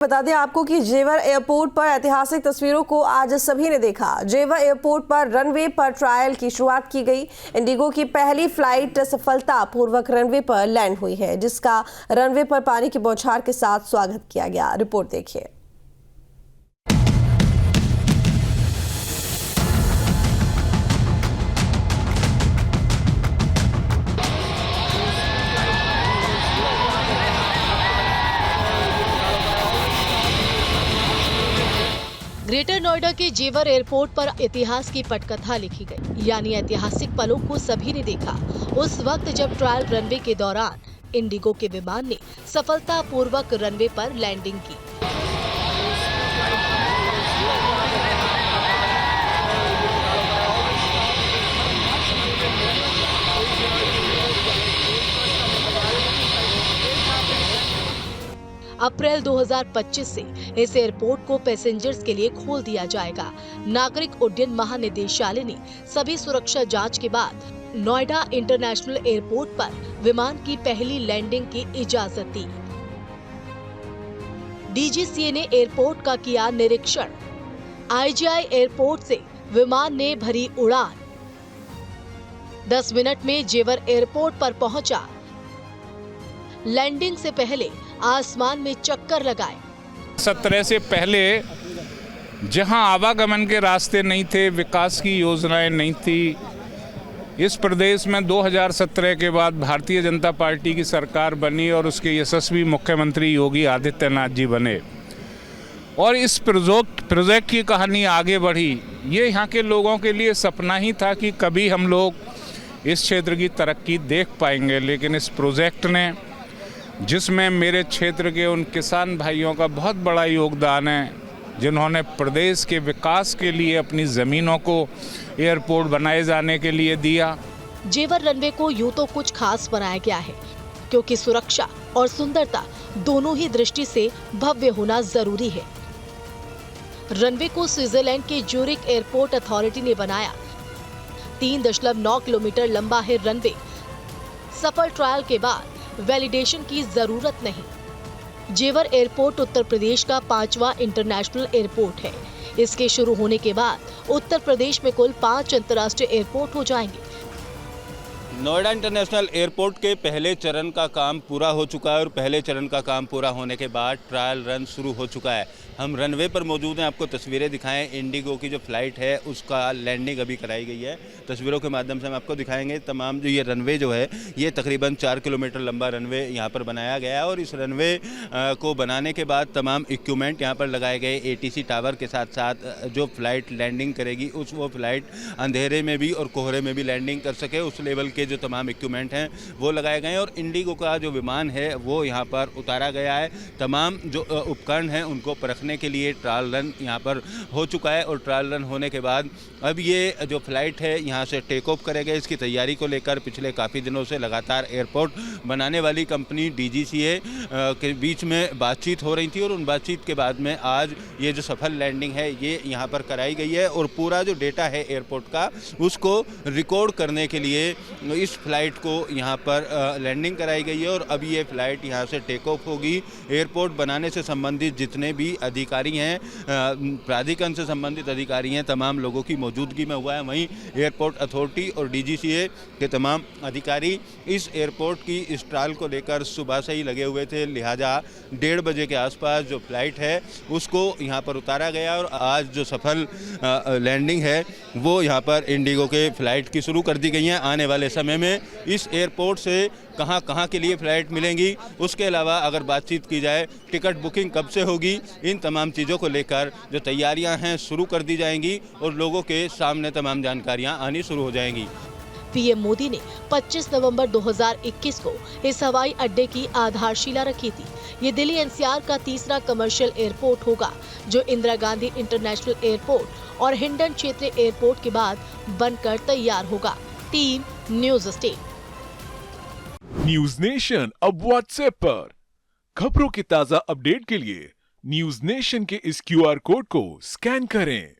बता दें आपको कि जेवर एयरपोर्ट पर ऐतिहासिक तस्वीरों को आज सभी ने देखा। जेवर एयरपोर्ट पर रनवे पर ट्रायल की शुरुआत की गई। इंडिगो की पहली फ्लाइट सफलतापूर्वक रनवे पर लैंड हुई है, जिसका रनवे पर पानी की बौछार के साथ स्वागत किया गया। रिपोर्ट देखिए। ग्रेटर नोएडा के जेवर एयरपोर्ट पर इतिहास की पटकथा लिखी गई, यानी ऐतिहासिक पलों को सभी ने देखा। उस वक्त जब ट्रायल रनवे के दौरान इंडिगो के विमान ने सफलतापूर्वक रनवे पर लैंडिंग की। अप्रैल 2025 से इस एयरपोर्ट को पैसेंजर्स के लिए खोल दिया जाएगा। नागरिक उड्डयन महानिदेशालय ने सभी सुरक्षा जांच के बाद नोएडा इंटरनेशनल एयरपोर्ट पर विमान की पहली लैंडिंग की इजाजत दी। डीजीसीए ने एयरपोर्ट का किया निरीक्षण। आईजीआई एयरपोर्ट से विमान ने भरी उड़ान। 10 मिनट में जेवर एयरपोर्ट पर पहुंचा। लैंडिंग से पहले आसमान में चक्कर लगाए। 17 से पहले जहां आवागमन के रास्ते नहीं थे, विकास की योजनाएं नहीं थी, इस प्रदेश में 2017 के बाद भारतीय जनता पार्टी की सरकार बनी और उसके यशस्वी मुख्यमंत्री योगी आदित्यनाथ जी बने और इस प्रोजेक्ट की कहानी आगे बढ़ी। ये यहाँ के लोगों के लिए सपना ही था कि कभी हम लोग इस क्षेत्र की तरक्की देख पाएंगे, लेकिन इस प्रोजेक्ट ने, जिसमें मेरे क्षेत्र के उन किसान भाइयों का बहुत बड़ा योगदान है, जिन्होंने प्रदेश के विकास के लिए अपनी ज़मीनों को एयरपोर्ट बनाए जाने के लिए दिया। जेवर रनवे को यूं तो कुछ खास बनाया गया है, क्योंकि सुरक्षा और सुंदरता दोनों ही दृष्टि से भव्य होना जरूरी है। रनवे को स्विट्जरलैंड के ज्यूरिख एयरपोर्ट अथॉरिटी ने बनाया। 3.9 किलोमीटर लंबा है रनवे। सफल ट्रायल के बाद वैलिडेशन की जरूरत नहीं। जेवर एयरपोर्ट उत्तर प्रदेश का 5वां इंटरनेशनल एयरपोर्ट है। इसके शुरू होने के बाद उत्तर प्रदेश में कुल 5 अंतर्राष्ट्रीय एयरपोर्ट हो जाएंगे। नोएडा इंटरनेशनल एयरपोर्ट के पहले चरण का काम पूरा हो चुका है और पहले चरण का काम पूरा होने के बाद ट्रायल रन शुरू हो चुका है। हम रनवे पर मौजूद हैं, आपको तस्वीरें दिखाएं। इंडिगो की जो फ्लाइट है उसका लैंडिंग अभी कराई गई है। तस्वीरों के माध्यम से हम आपको दिखाएंगे तमाम जो ये रनवे जो है, ये तकरीबन 4 किलोमीटर लंबा रनवे यहाँ पर बनाया गया है और इस रनवे को बनाने के बाद तमाम इक्विपमेंट यहाँ पर लगाए गए। एटीसी टावर के साथ साथ जो फ्लाइट लैंडिंग करेगी वो फ्लाइट अंधेरे में भी और कोहरे में भी लैंडिंग कर सके, उस लेवल के जो तमाम इक्विपमेंट हैं वो लगाए गए हैं और इंडिगो का जो विमान है वो यहाँ पर उतारा गया है। तमाम जो उपकरण हैं उनको परखने के लिए ट्रायल रन यहाँ पर हो चुका है और ट्रायल रन होने के बाद अब ये जो फ्लाइट है यहाँ से टेक ऑफ करेगा। इसकी तैयारी को लेकर पिछले काफ़ी दिनों से लगातार एयरपोर्ट बनाने वाली कंपनी डीजीसीए के बीच में बातचीत हो रही थी और उन बातचीत के बाद में आज ये जो सफल लैंडिंग है ये यहाँ पर कराई गई है और पूरा जो डेटा है एयरपोर्ट का उसको रिकॉर्ड करने के लिए इस फ्लाइट को यहाँ पर लैंडिंग कराई गई है और अब ये फ्लाइट यहाँ से टेक ऑफ होगी। एयरपोर्ट बनाने से संबंधित जितने भी अधिकारी हैं, प्राधिकरण से संबंधित अधिकारी हैं, तमाम लोगों की मौजूदगी में हुआ है। वहीं एयरपोर्ट अथॉरिटी और डीजीसीए के तमाम अधिकारी इस एयरपोर्ट की इस ट्रायल को लेकर सुबह से ही लगे हुए थे, लिहाजा 1:30 बजे के आसपास जो फ्लाइट है उसको यहाँ पर उतारा गया और आज जो सफल लैंडिंग है वो यहाँ पर इंडिगो के फ्लाइट की शुरू कर दी गई है। आने वाले समय में इस एयरपोर्ट से कहाँ कहाँ के लिए फ़्लाइट मिलेंगी, उसके अलावा अगर बातचीत की जाए टिकट बुकिंग कब से होगी, इन तमाम चीज़ों को लेकर जो तैयारियां हैं शुरू कर दी जाएंगी और लोगों के सामने तमाम जानकारियां आनी शुरू हो जाएंगी। पीएम मोदी ने 25 नवंबर 2021 को इस हवाई अड्डे की आधारशिला रखी थी। ये दिल्ली एनसीआर का तीसरा कमर्शियल एयरपोर्ट होगा, जो इंदिरा गांधी इंटरनेशनल एयरपोर्ट और हिंडन क्षेत्रीय एयरपोर्ट के बाद बनकर तैयार होगा। Team news state. News nation अब व्हाट्सएप पर खबरों की ताजा अपडेट के लिए न्यूज नेशन के इस क्यूआर कोड को स्कैन करें।